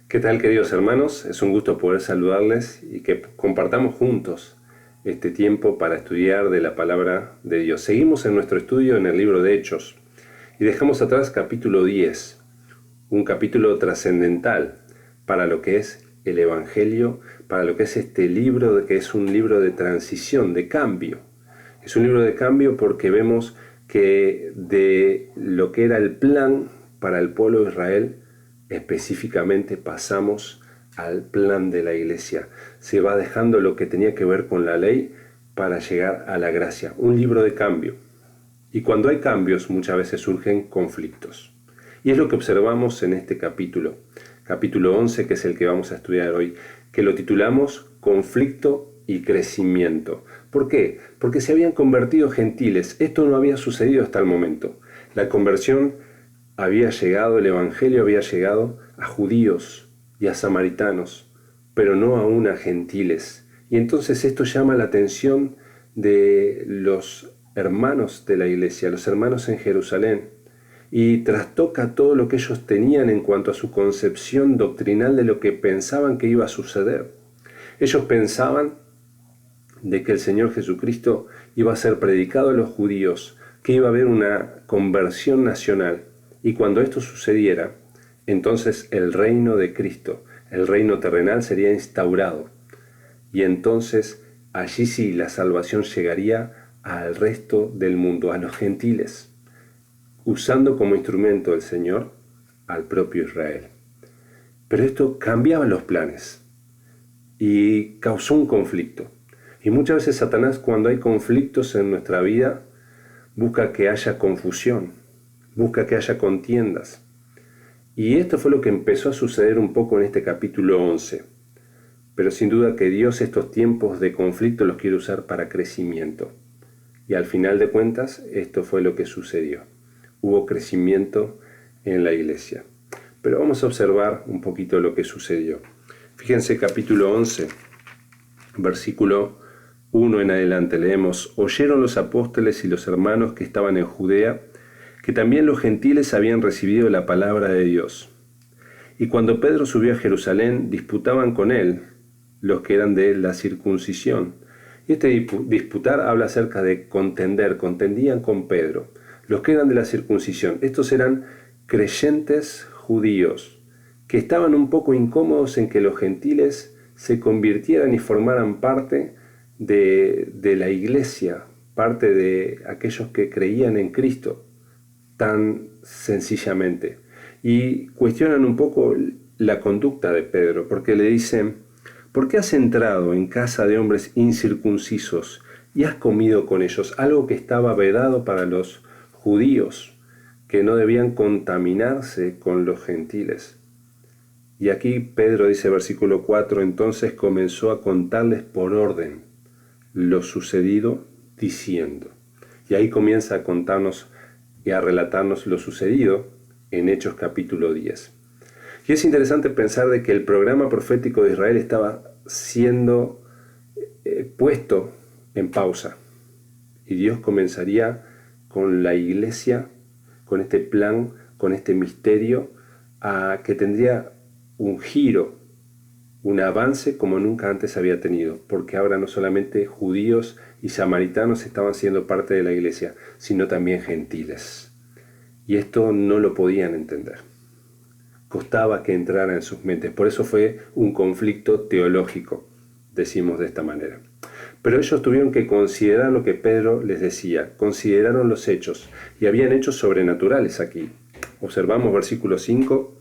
¿Qué tal, queridos hermanos? Es un gusto poder saludarles y que compartamos juntos este tiempo para estudiar de la palabra de Dios. Seguimos en nuestro estudio en el libro de Hechos y dejamos atrás capítulo 10, un capítulo trascendental para lo que es el Evangelio, para lo que es este libro, que es un libro de transición, de cambio. Es un libro de cambio porque vemos que de lo que era el plan para el pueblo de Israel, específicamente pasamos al plan de la iglesia. Se va dejando lo que tenía que ver con la ley para llegar a la gracia. Un libro de cambio. Y cuando hay cambios muchas veces surgen conflictos. Y es lo que observamos en este capítulo. Capítulo 11, que es el que vamos a estudiar hoy, que lo titulamos Conflicto y Crecimiento. ¿Por qué? Porque se habían convertido gentiles. Esto no había sucedido hasta el momento. La conversión había llegado, el Evangelio había llegado a judíos y a samaritanos, pero no aún a gentiles. Y entonces esto llama la atención de los hermanos de la iglesia, los hermanos en Jerusalén, y trastoca todo lo que ellos tenían en cuanto a su concepción doctrinal de lo que pensaban que iba a suceder. Ellos pensaban de que el Señor Jesucristo iba a ser predicado a los judíos, que iba a haber una conversión nacional. Y cuando esto sucediera, entonces el reino de Cristo, el reino terrenal, sería instaurado. Y entonces allí sí la salvación llegaría al resto del mundo, a los gentiles, usando como instrumento el Señor al propio Israel. Pero esto cambiaba los planes y causó un conflicto. Y muchas veces Satanás, cuando hay conflictos en nuestra vida, busca que haya confusión, busca que haya contiendas. Y esto fue lo que empezó a suceder un poco en este capítulo 11. Pero sin duda que Dios estos tiempos de conflicto los quiere usar para crecimiento. Y al final de cuentas, esto fue lo que sucedió. Hubo crecimiento en la iglesia. Pero vamos a observar un poquito lo que sucedió. Fíjense, capítulo 11, versículo 1 en adelante, leemos: Oyeron los apóstoles y los hermanos que estaban en Judea, que también los gentiles habían recibido la palabra de Dios. Y cuando Pedro subió a Jerusalén, disputaban con él los que eran de la circuncisión. Y este disputar habla acerca de contender, contendían con Pedro. Los que eran de la circuncisión, estos eran creyentes judíos, que estaban un poco incómodos en que los gentiles se convirtieran y formaran parte de la iglesia, parte de aquellos que creían en Cristo, tan sencillamente. Y cuestionan un poco la conducta de Pedro, porque le dicen: ¿por qué has entrado en casa de hombres incircuncisos y has comido con ellos? Algo que estaba vedado para los judíos, que no debían contaminarse con los gentiles. Y aquí Pedro dice, versículo 4, entonces comenzó a contarles por orden lo sucedido, diciendo. Y ahí comienza a contarnos y a relatarnos lo sucedido en Hechos capítulo 10. Y es interesante pensar de que el programa profético de Israel estaba siendo puesto en pausa. Y Dios comenzaría con la iglesia, con este plan, con este misterio, que tendría un giro, un avance como nunca antes había tenido, porque ahora no solamente judíos y samaritanos estaban siendo parte de la iglesia, sino también gentiles. Y esto no lo podían entender. Costaba que entrara en sus mentes. Por eso fue un conflicto teológico, decimos de esta manera. Pero ellos tuvieron que considerar lo que Pedro les decía. Consideraron los hechos. Y habían hechos sobrenaturales aquí. Observamos versículo 5,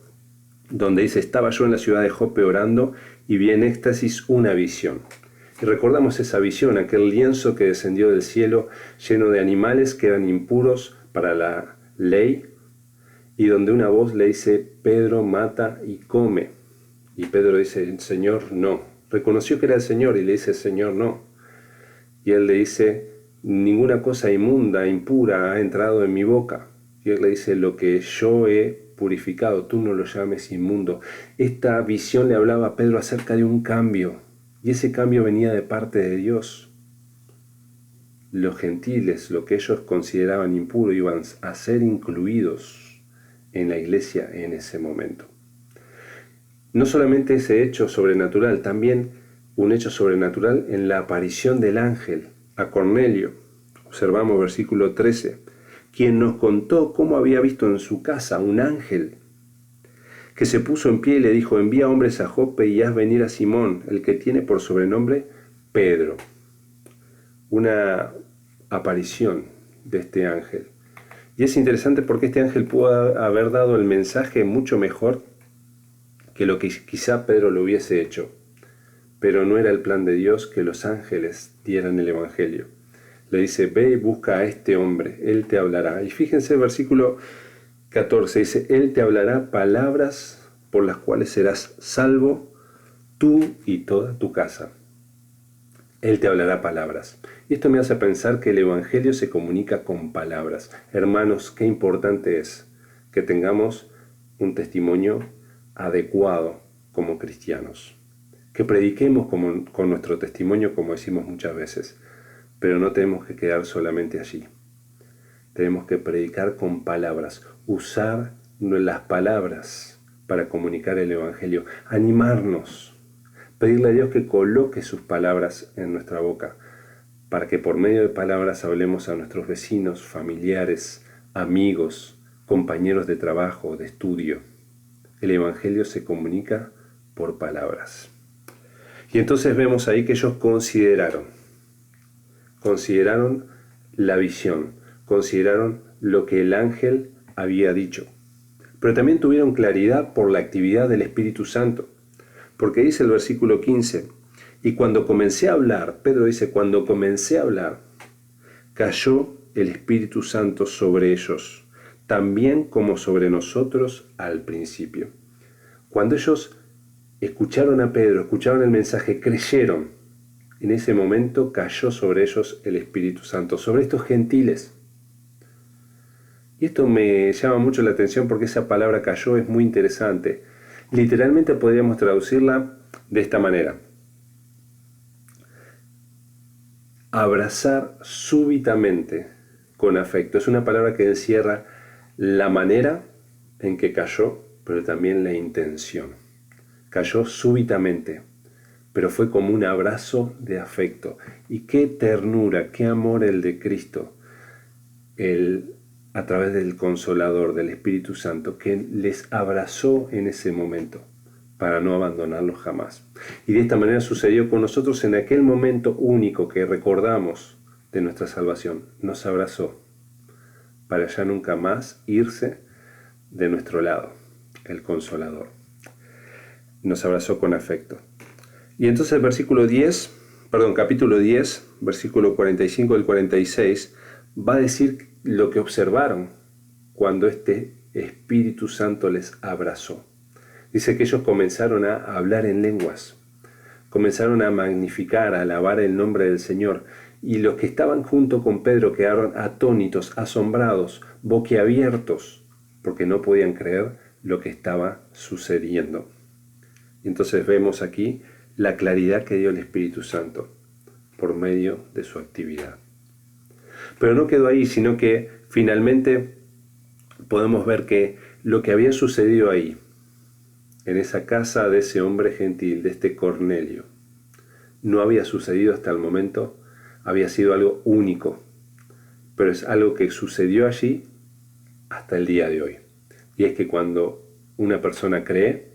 donde dice: estaba yo en la ciudad de Jope orando y vi en éxtasis una visión. Y recordamos esa visión, aquel lienzo que descendió del cielo lleno de animales que eran impuros para la ley, y donde una voz le dice: Pedro, mata y come. Y Pedro dice: Señor, no. Reconoció que era el Señor y le dice: Señor, no. Y él le dice: ninguna cosa inmunda, impura ha entrado en mi boca. Y él le dice: lo que yo he purificado, tú no lo llames inmundo. Esta visión le hablaba a Pedro acerca de un cambio, y ese cambio venía de parte de Dios. los gentiles, lo que ellos consideraban impuro, iban a ser incluidos en la iglesia en ese momento. No solamente ese hecho sobrenatural, también un hecho sobrenatural en la aparición del ángel a Cornelio. Observamos versículo 13, quien nos contó cómo había visto en su casa un ángel que se puso en pie y le dijo: envía hombres a Jope y haz venir a Simón, el que tiene por sobrenombre Pedro. Una aparición de este ángel. Y es interesante porque este ángel pudo haber dado el mensaje mucho mejor que lo que quizá Pedro lo hubiese hecho. Pero no era el plan de Dios que los ángeles dieran el evangelio. Le dice: ve y busca a este hombre, él te hablará. Y fíjense el versículo 14, dice: él te hablará palabras por las cuales serás salvo tú y toda tu casa. Él te hablará palabras. Y esto me hace pensar que el evangelio se comunica con palabras. Hermanos, qué importante es que tengamos un testimonio adecuado como cristianos. Que prediquemos con nuestro testimonio, como decimos muchas veces. Pero no tenemos que quedar solamente allí. Tenemos que predicar con palabras, usar las palabras para comunicar el evangelio, animarnos, pedirle a Dios que coloque sus palabras en nuestra boca, para que por medio de palabras hablemos a nuestros vecinos, familiares, amigos, compañeros de trabajo, de estudio. El evangelio se comunica por palabras. Y entonces vemos ahí que ellos consideraron la visión, consideraron lo que el ángel había dicho. Pero también tuvieron claridad por la actividad del Espíritu Santo. Porque dice el versículo 15, y cuando comencé a hablar, Pedro dice, cuando comencé a hablar, cayó el Espíritu Santo sobre ellos, también como sobre nosotros al principio. Cuando ellos escucharon a Pedro, escucharon el mensaje, creyeron, en ese momento cayó sobre ellos el Espíritu Santo, sobre estos gentiles. Y esto me llama mucho la atención porque esa palabra cayó es muy interesante. Literalmente podríamos traducirla de esta manera: abrazar súbitamente con afecto. Es una palabra que encierra la manera en que cayó, pero también la intención. Cayó súbitamente, pero fue como un abrazo de afecto. Y qué ternura, qué amor el de Cristo, a través del Consolador, del Espíritu Santo, que les abrazó en ese momento para no abandonarlos jamás. Y de esta manera sucedió con nosotros en aquel momento único que recordamos de nuestra salvación. Nos abrazó para ya nunca más irse de nuestro lado, el Consolador. Nos abrazó con afecto. Y entonces el capítulo 10, versículo 45 al 46, va a decir lo que observaron cuando este Espíritu Santo les abrazó. Dice que ellos comenzaron a hablar en lenguas, comenzaron a magnificar, a alabar el nombre del Señor, y los que estaban junto con Pedro quedaron atónitos, asombrados, boquiabiertos, porque no podían creer lo que estaba sucediendo. Y entonces vemos aquí la claridad que dio el Espíritu Santo por medio de su actividad. Pero no quedó ahí, sino que finalmente podemos ver que lo que había sucedido ahí, en esa casa de ese hombre gentil, de este Cornelio, no había sucedido hasta el momento, había sido algo único, pero es algo que sucedió allí hasta el día de hoy. Y es que cuando una persona cree,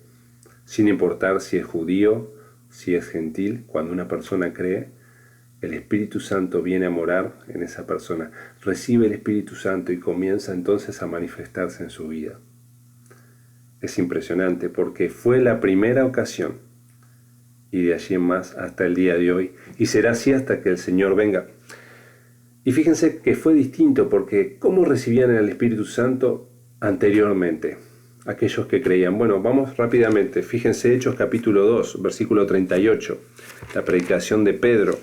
sin importar si es judío, si es gentil, cuando una persona cree, el Espíritu Santo viene a morar en esa persona, recibe el Espíritu Santo y comienza entonces a manifestarse en su vida. Es impresionante porque fue la primera ocasión y de allí en más hasta el día de hoy, y será así hasta que el Señor venga. Y fíjense que fue distinto porque ¿cómo recibían el Espíritu Santo anteriormente aquellos que creían? Bueno, vamos rápidamente, fíjense Hechos capítulo 2, versículo 38, la predicación de Pedro.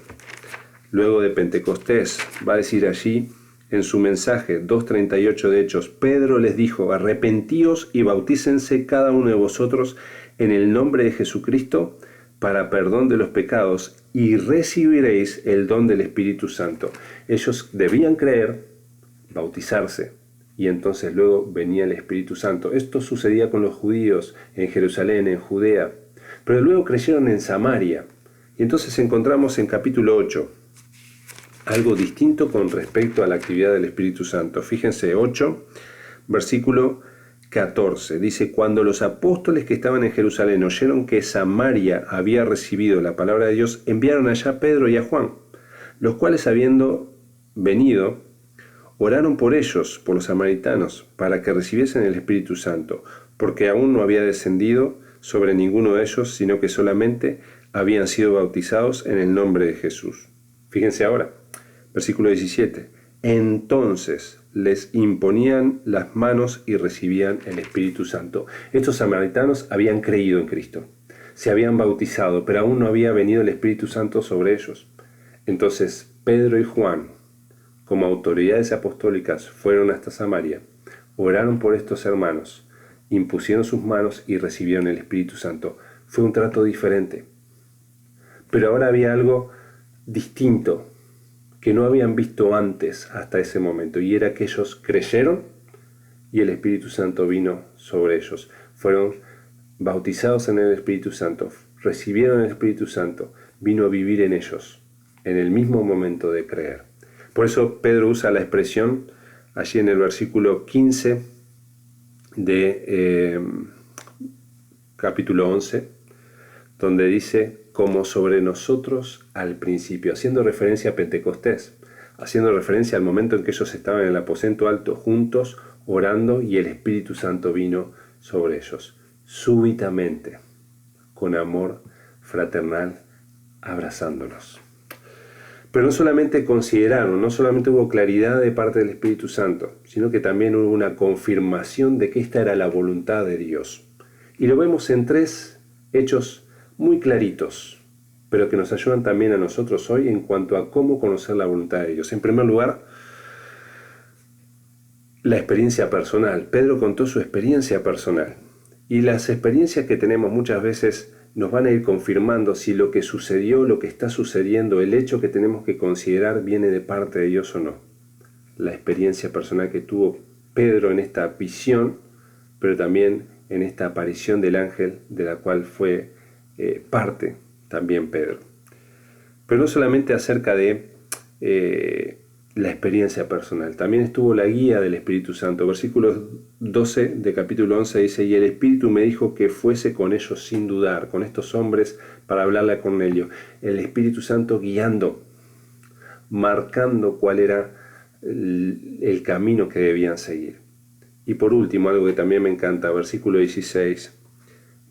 Luego de Pentecostés, va a decir allí en su mensaje 2.38 de Hechos, Pedro les dijo, arrepentíos y bautícense cada uno de vosotros en el nombre de Jesucristo para perdón de los pecados y recibiréis el don del Espíritu Santo. Ellos debían creer, bautizarse, y entonces luego venía el Espíritu Santo. Esto sucedía con los judíos en Jerusalén, en Judea, pero luego creyeron en Samaria. Y entonces encontramos en capítulo 8 algo distinto con respecto a la actividad del Espíritu Santo. Fíjense, 8, versículo 14. Dice: cuando los apóstoles que estaban en Jerusalén oyeron que Samaria había recibido la palabra de Dios, enviaron allá a Pedro y a Juan, los cuales, habiendo venido, oraron por ellos, por los samaritanos, para que recibiesen el Espíritu Santo, porque aún no había descendido sobre ninguno de ellos, sino que solamente habían sido bautizados en el nombre de Jesús. Fíjense ahora, versículo 17. Entonces les imponían las manos y recibían el Espíritu Santo. Estos samaritanos habían creído en Cristo, se habían bautizado, pero aún no había venido el Espíritu Santo sobre ellos. Entonces Pedro y Juan, como autoridades apostólicas, fueron hasta Samaria, oraron por estos hermanos, impusieron sus manos y recibieron el Espíritu Santo. Fue un trato diferente. Pero ahora había algo distinto que no habían visto antes hasta ese momento, y era que ellos creyeron y el Espíritu Santo vino sobre ellos. Fueron bautizados en el Espíritu Santo, recibieron el Espíritu Santo, vino a vivir en ellos, en el mismo momento de creer. Por eso Pedro usa la expresión allí en el versículo 15 de capítulo 11, donde dice: como sobre nosotros al principio, haciendo referencia a Pentecostés, haciendo referencia al momento en que ellos estaban en el aposento alto juntos, orando, y el Espíritu Santo vino sobre ellos, súbitamente, con amor fraternal, abrazándolos. Pero no solamente consideraron, no solamente hubo claridad de parte del Espíritu Santo, sino que también hubo una confirmación de que esta era la voluntad de Dios. Y lo vemos en 3 hechos muy claritos, pero que nos ayudan también a nosotros hoy en cuanto a cómo conocer la voluntad de Dios. En primer lugar, la experiencia personal. Pedro contó su experiencia personal. Y las experiencias que tenemos muchas veces nos van a ir confirmando si lo que sucedió, lo que está sucediendo, el hecho que tenemos que considerar viene de parte de Dios o no. La experiencia personal que tuvo Pedro en esta visión, pero también en esta aparición del ángel de la cual fue parte también Pedro. Pero no solamente acerca de la experiencia personal, también estuvo la guía del Espíritu Santo. Versículo 12 de capítulo 11 dice: y el Espíritu me dijo que fuese con ellos sin dudar, con estos hombres, para hablarle a Cornelio. El Espíritu Santo guiando, marcando cuál era el camino que debían seguir. Y por último, algo que también me encanta, versículo 16,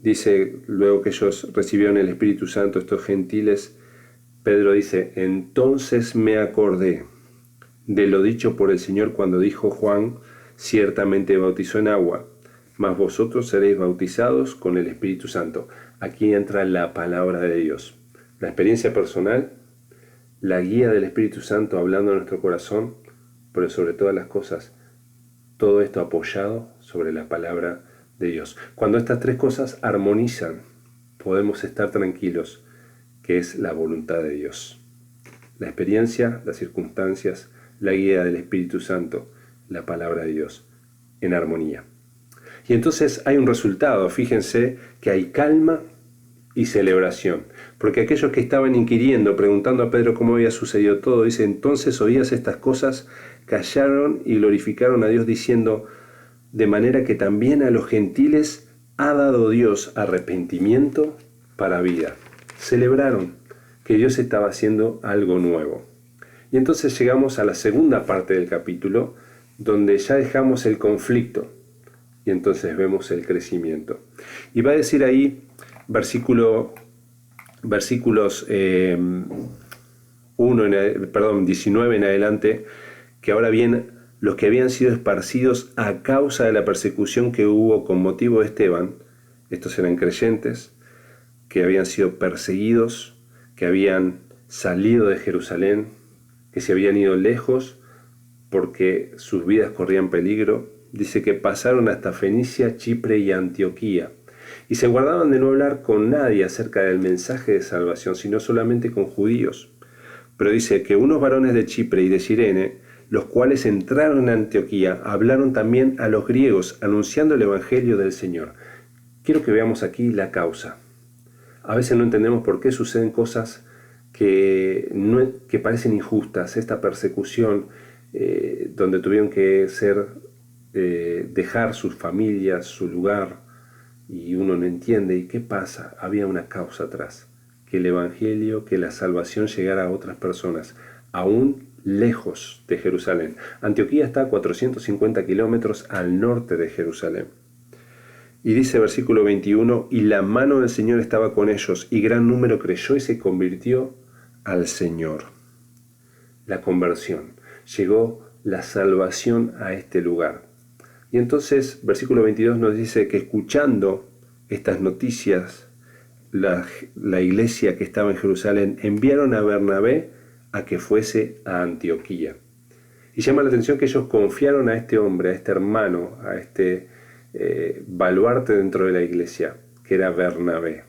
dice: luego que ellos recibieron el Espíritu Santo, estos gentiles, Pedro dice: entonces me acordé de lo dicho por el Señor cuando dijo: Juan ciertamente bautizó en agua, mas vosotros seréis bautizados con el Espíritu Santo. Aquí entra la palabra de Dios, la experiencia personal, la guía del Espíritu Santo hablando en nuestro corazón, pero sobre todas las cosas, todo esto apoyado sobre la palabra de Dios. Cuando estas 3 cosas armonizan, podemos estar tranquilos que es la voluntad de Dios. La experiencia, las circunstancias, la guía del Espíritu Santo, la palabra de Dios, en armonía. Y entonces hay un resultado. Fíjense que hay calma y celebración. Porque aquellos que estaban inquiriendo, preguntando a Pedro cómo había sucedido todo, dice: entonces oías estas cosas, callaron y glorificaron a Dios, diciendo: de manera que también a los gentiles ha dado Dios arrepentimiento para vida. Celebraron que Dios estaba haciendo algo nuevo. Y entonces llegamos a la segunda parte del capítulo, donde ya dejamos el conflicto y entonces vemos el crecimiento. Y va a decir ahí, versículos 19 en adelante, que ahora bien, los que habían sido esparcidos a causa de la persecución que hubo con motivo de Esteban, estos eran creyentes, que habían sido perseguidos, que habían salido de Jerusalén, que se habían ido lejos porque sus vidas corrían peligro. Dice que pasaron hasta Fenicia, Chipre y Antioquía. Y se guardaban de no hablar con nadie acerca del mensaje de salvación, sino solamente con judíos. Pero dice que unos varones de Chipre y de Cirene, los cuales entraron en Antioquía, hablaron también a los griegos, anunciando el evangelio del Señor. Quiero que veamos aquí la causa. A veces no entendemos por qué suceden cosas que parecen injustas. Esta persecución, donde tuvieron que dejar sus familias, su lugar, y uno no entiende. ¿Y qué pasa? Había una causa atrás. Que el evangelio, que la salvación llegara a otras personas, aún lejos de Jerusalén. Antioquía está a 450 kilómetros al norte de Jerusalén. Y dice versículo 21, y la mano del Señor estaba con ellos, y gran número creyó y se convirtió al Señor. La conversión. Llegó la salvación a este lugar. Y entonces, versículo 22 nos dice que escuchando estas noticias, la iglesia que estaba en Jerusalén enviaron a Bernabé a que fuese a Antioquía. Y llama la atención que ellos confiaron a este hombre, a este hermano, a este baluarte dentro de la iglesia, que era Bernabé.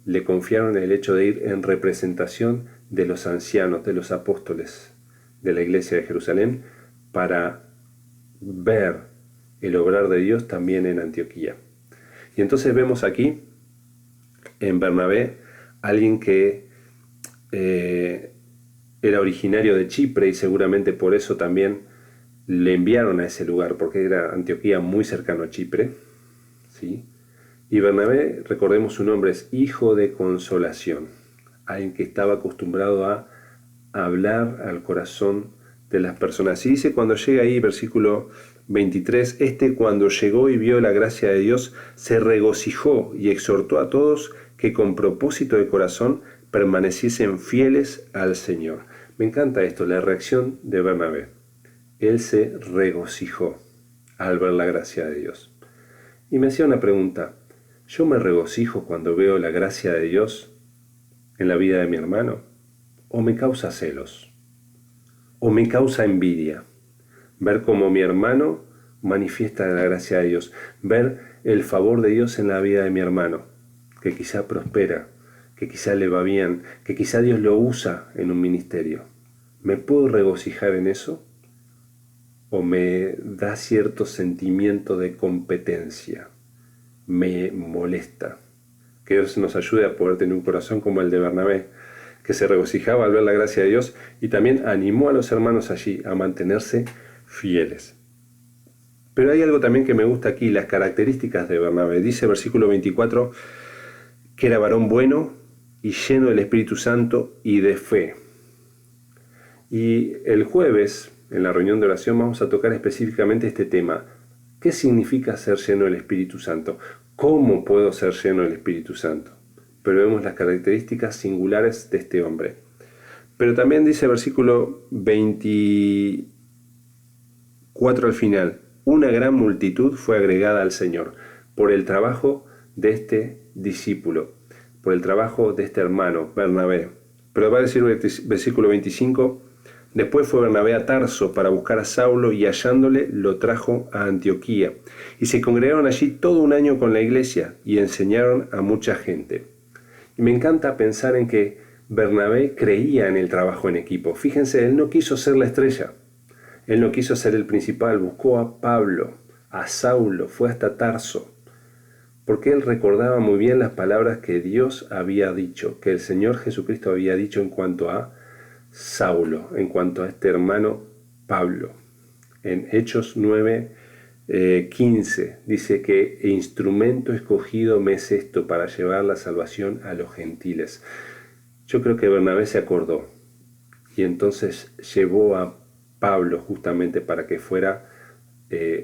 Le confiaron el hecho de ir en representación de los ancianos, de los apóstoles de la iglesia de Jerusalén, para ver el obrar de Dios también en Antioquía. Y entonces vemos aquí en Bernabé alguien que era originario de Chipre, y seguramente por eso también le enviaron a ese lugar, porque era Antioquía muy cercano a Chipre, ¿sí? Y Bernabé, recordemos su nombre, es hijo de consolación, alguien que estaba acostumbrado a hablar al corazón de las personas. Y dice cuando llega ahí, versículo 23, cuando llegó y vio la gracia de Dios, se regocijó y exhortó a todos que con propósito de corazón permaneciesen fieles al Señor. Me encanta esto, la reacción de Bernabé. Él se regocijó al ver la gracia de Dios. Y me hacía una pregunta, ¿yo me regocijo cuando veo la gracia de Dios en la vida de mi hermano? ¿O me causa celos? ¿O me causa envidia? Ver cómo mi hermano manifiesta la gracia de Dios, ver el favor de Dios en la vida de mi hermano, que quizá prospera, que quizá le va bien, que quizá Dios lo usa en un ministerio. ¿Me puedo regocijar en eso? ¿O me da cierto sentimiento de competencia? Me molesta. Que Dios nos ayude a poder tener un corazón como el de Bernabé, que se regocijaba al ver la gracia de Dios y también animó a los hermanos allí a mantenerse fieles. Pero hay algo también que me gusta aquí, las características de Bernabé. Dice versículo 24 que era varón bueno y lleno del Espíritu Santo y de fe. Y el jueves, en la reunión de oración, vamos a tocar específicamente este tema. ¿Qué significa ser lleno del Espíritu Santo? ¿Cómo puedo ser lleno del Espíritu Santo? Pero vemos las características singulares de este hombre. Pero también dice versículo 24 al final, una gran multitud fue agregada al Señor por el trabajo de este discípulo, por el trabajo de este hermano, Bernabé. Pero va a decir versículo 25, después fue Bernabé a Tarso para buscar a Saulo y hallándole lo trajo a Antioquía. Y se congregaron allí todo un año con la iglesia y enseñaron a mucha gente. Y me encanta pensar en que Bernabé creía en el trabajo en equipo. Fíjense, él no quiso ser la estrella. Él no quiso ser el principal. Buscó a Pablo, a Saulo, fue hasta Tarso. Porque él recordaba muy bien las palabras que Dios había dicho, que el Señor Jesucristo había dicho en cuanto a Saulo, en cuanto a este hermano Pablo. En Hechos 9:15 dice que instrumento escogido me es esto para llevar la salvación a los gentiles. Yo creo que Bernabé se acordó y entonces llevó a Pablo justamente para que fuera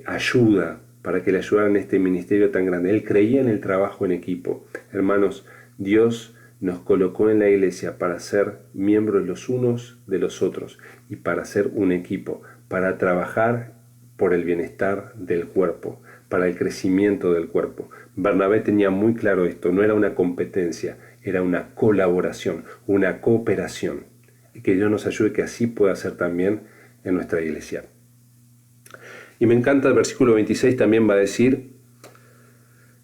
ayuda, para que le ayudara en este ministerio tan grande. Él creía en el trabajo en equipo. Hermanos, Dios nos colocó en la iglesia para ser miembros los unos de los otros y para ser un equipo, para trabajar por el bienestar del cuerpo, para el crecimiento del cuerpo. Bernabé tenía muy claro esto, no era una competencia, era una colaboración, una cooperación. Y que Dios nos ayude que así pueda ser también en nuestra iglesia. Y me encanta el versículo 26, también va a decir,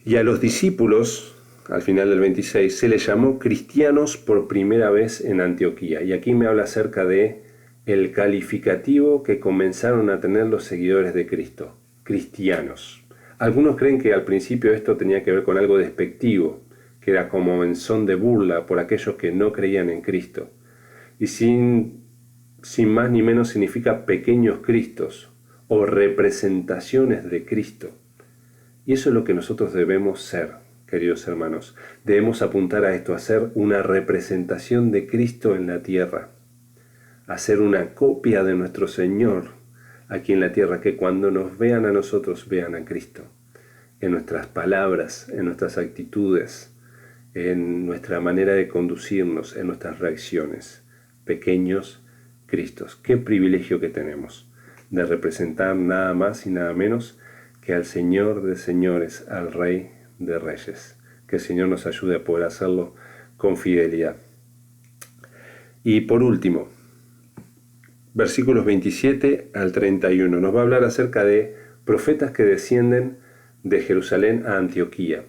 Y a los discípulos, al final del 26, se les llamó cristianos por primera vez en Antioquía. Y aquí me habla acerca de el calificativo que comenzaron a tener los seguidores de Cristo, cristianos. Algunos creen que al principio esto tenía que ver con algo despectivo, que era como en son de burla por aquellos que no creían en Cristo. Y sin más ni menos significa pequeños Cristos o representaciones de Cristo. Y eso es lo que nosotros debemos ser, queridos hermanos. Debemos apuntar a esto, a ser una representación de Cristo en la tierra, a ser una copia de nuestro Señor aquí en la tierra, que cuando nos vean a nosotros, vean a Cristo, en nuestras palabras, en nuestras actitudes, en nuestra manera de conducirnos, en nuestras reacciones. Pequeños Cristos. Qué privilegio que tenemos de representar nada más y nada menos que al Señor de señores, al Rey de reyes. Que el Señor nos ayude a poder hacerlo con fidelidad. Y por último, versículos 27 al 31, nos va a hablar acerca de profetas que descienden de Jerusalén a Antioquía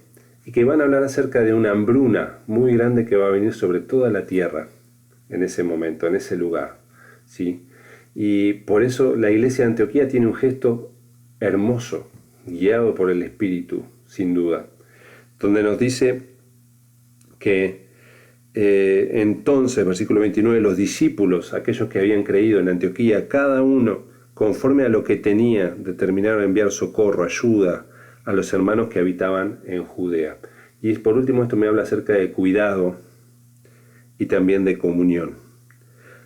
y que van a hablar acerca de una hambruna muy grande que va a venir sobre toda la tierra en ese momento, en ese lugar, ¿sí? Y por eso la iglesia de Antioquía tiene un gesto hermoso, guiado por el Espíritu, sin duda, donde nos dice que entonces, versículo 29, los discípulos, aquellos que habían creído en Antioquía, cada uno, conforme a lo que tenía, determinaron enviar socorro, ayuda a los hermanos que habitaban en Judea. Y por último, esto me habla acerca de cuidado y también de comunión,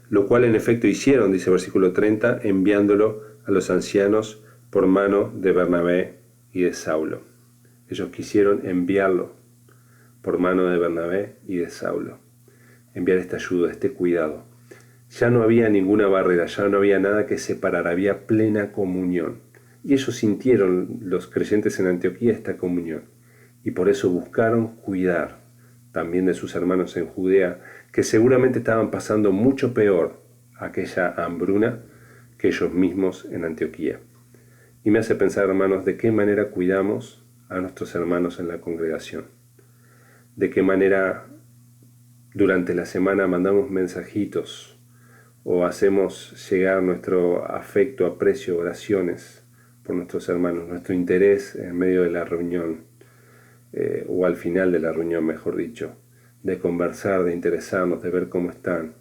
lo cual en efecto hicieron, dice versículo 30, enviándolo a los ancianos por mano de Bernabé y de Saulo. Ellos quisieron enviarlo por mano de Bernabé y de Saulo, enviar esta ayuda, este cuidado. Ya no había ninguna barrera, ya no había nada que separara, había plena comunión. Y ellos sintieron, los creyentes en Antioquía, esta comunión. Y por eso buscaron cuidar también de sus hermanos en Judea, que seguramente estaban pasando mucho peor aquella hambruna que ellos mismos en Antioquía. Y me hace pensar, hermanos, de qué manera cuidamos a nuestros hermanos en la congregación. De qué manera durante la semana mandamos mensajitos o hacemos llegar nuestro afecto, aprecio, oraciones por nuestros hermanos, nuestro interés en medio de la reunión, o al final de la reunión, mejor dicho, de conversar, de interesarnos, de ver cómo están.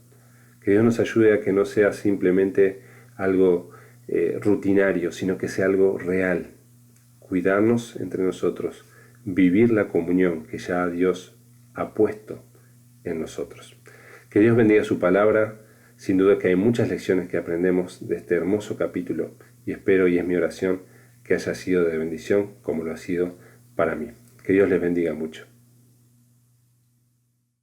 Que Dios nos ayude a que no sea simplemente algo rutinario, sino que sea algo real. Cuidarnos entre nosotros, vivir la comunión que ya Dios ha puesto en nosotros. Que Dios bendiga su palabra. Sin duda que hay muchas lecciones que aprendemos de este hermoso capítulo y espero, y es mi oración, que haya sido de bendición como lo ha sido para mí. Que Dios les bendiga mucho.